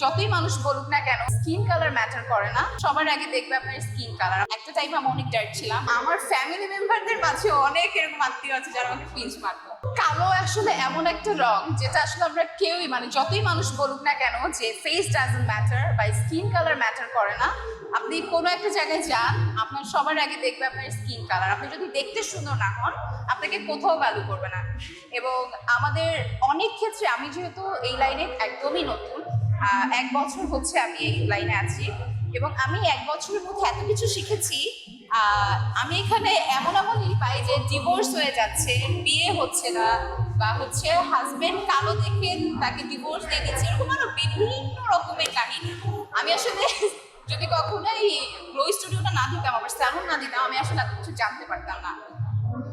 যতই মানুষ বলুক না কেন স্কিন কালার ম্যাটার করে না। সবার আগে দেখবে আপনার স্কিন কালার। একটা টাইম আমি অনেক ডার্ক ছিলাম, আমার ফ্যামিলি মেম্বারদের মাঝে অনেক এরকম আত্মীয় আছে যারা আমাকে পিঞ্চ মারতো। কালো আসলে এমন একটা রং যেটা আসলে আমরা কেউই যতই মানুষ বলুক না কেন যে ফেস ডাজন্ট ম্যাটার বা স্কিন কালার ম্যাটার করে না। আপনি কোনো একটা জায়গায় যান, আপনার সবার আগে দেখবে আপনার স্কিন কালার। আপনি যদি দেখতে সুন্দর না হন, আপনাকে কোথাও ভ্যালু করবে না। এবং আমাদের অনেক ক্ষেত্রে, আমি যেহেতু এই লাইনে একদমই নতুন, 1 বছর হচ্ছে আমি এই লাইনে আছি, এবং আমি 1 বছরের মধ্যে এত কিছু শিখেছি। আমি এখানে এমন পাই যে ডিভোর্স হয়ে যাচ্ছে, বিয়ে হচ্ছে না, বা হচ্ছে হাজবেন্ড কালো দেখে তাকে ডিভোর্স দিয়ে দিচ্ছে, এরকম আরো বিভিন্ন রকমের কাহিনী। আমি আসলে যদি কখনো এই গ্লো স্টুডিওটা না দিতাম, আমার স্যালুন না দিতাম, আমি আসলে এত কিছু জানতে পারতাম না।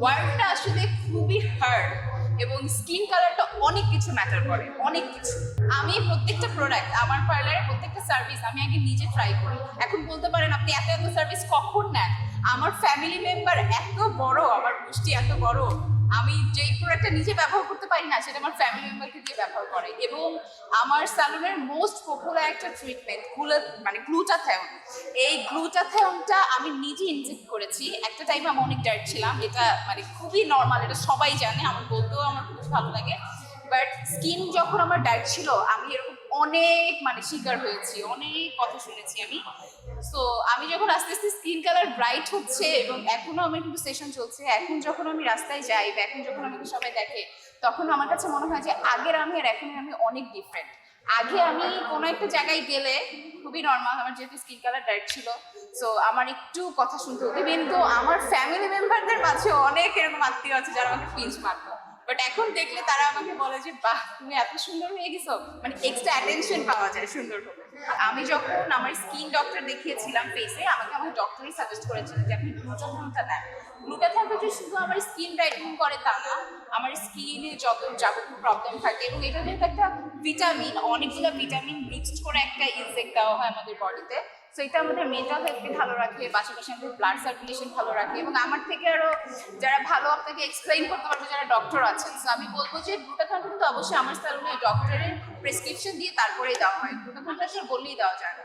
ওয়ার্ল্ডটা আসলে খুবই হার্ড, এবং স্কিন কালারটা অনেক কিছু ম্যাটার করে, অনেক কিছু। আমি প্রত্যেকটা প্রোডাক্ট, আমার পার্লারের প্রত্যেকটা সার্ভিস আমি আগে নিজে ট্রাই করি। এখন বলতে পারেন আপনি এত সার্ভিস কখন নেন? আমার ফ্যামিলি মেম্বার এত বড়, আমার গোষ্ঠী এত বড়, আমি যেই প্রোডাক্টটা নিজে ব্যবহার করতে পারি না সেটা আমার ফ্যামিলি মেম্বারকে দিয়ে ব্যবহার করে। এবং আমার স্যালুনের মোস্ট পপুলার একটা ট্রিটমেন্ট গ্লুটাথিয়ন। এই গ্লুটাথিয়নটা আমি নিজে ইনজেক্ট করেছি। একটা টাইমে আমি অনেক ডার্ক ছিলাম, এটা খুবই নর্মাল, এটা সবাই জানে, আমার বলতেও আমার খুব ভালো লাগে। বাট স্কিন যখন আমার ডার্ক ছিল, আমি এরকম অনেক শিকার হয়েছি, অনেক কথা শুনেছি আমি। সো আমি যখন আস্তে আস্তে স্কিন কালার ব্রাইট হচ্ছে, এবং এখনো আমার কিন্তু সেশন চলছে, এখন যখন আমি রাস্তায় যাই বা এখন যখন আমাকে সবাই দেখে, তখন আমার কাছে মনে হয় যে আগের আমি আর এখনের আমি অনেক ডিফারেন্ট। আগে আমি কোনো একটা জায়গায় গেলে খুবই নর্মাল, আমার যেহেতু স্কিন কালার ডার্ক ছিল, সো আমার একটু কথা শুনতে হতো, কিন্তু আমার ফ্যামিলি মেম্বারদের মাঝে অনেক এরকম আত্মীয় আছে যারা আমাকে পিঞ্চ মারতো। বাট এখন দেখলে তারা আমাকে বলে যে বাহ, তুমি এত সুন্দর হয়ে গেছো, এক্সট্রা অ্যাটেনশন পাওয়া যায় সুন্দর হবে। আমি যখন আমার স্কিন ডক্টর দেখিয়েছিলাম ফেসে, আমার ডক্টরই সাজেস্ট করেছিলেন যে আপনি গ্লুটাথিয়নটা নেন। গ্লুটাথিয়নটা যে শুধু আমার স্কিন ব্রাইটেনিং করে তা না, আমার স্কিনে যত যাবতীয় প্রবলেম থাকে, এবং এটা যেহেতু একটা ভিটামিন, অনেকগুলো ভিটামিন মিক্সড করে একটা ইনজেক্ট দেওয়া হয় আমাদের বডিতে। সো এটা আমাদের মেন্টাল হেলথকে ভালো রাখে, পাশাপাশি আমাদের ব্লাড সার্কুলেশন ভালো রাখে, এবং আমার থেকে আরো যারা ভালো আপনাকে এক্সপ্লেইন করতে পারবে যারা ডক্টর আছেন। সো আমি বলবো যে গ্লুটাথিয়ন কিন্তু অবশ্যই আমার স্যালুনে ডক্টরের প্রেসক্রিপশন দিয়ে তারপরেই দেওয়া হয়। গ্লুটাথিয়নটা আসলে বললেই দেওয়া যায় না।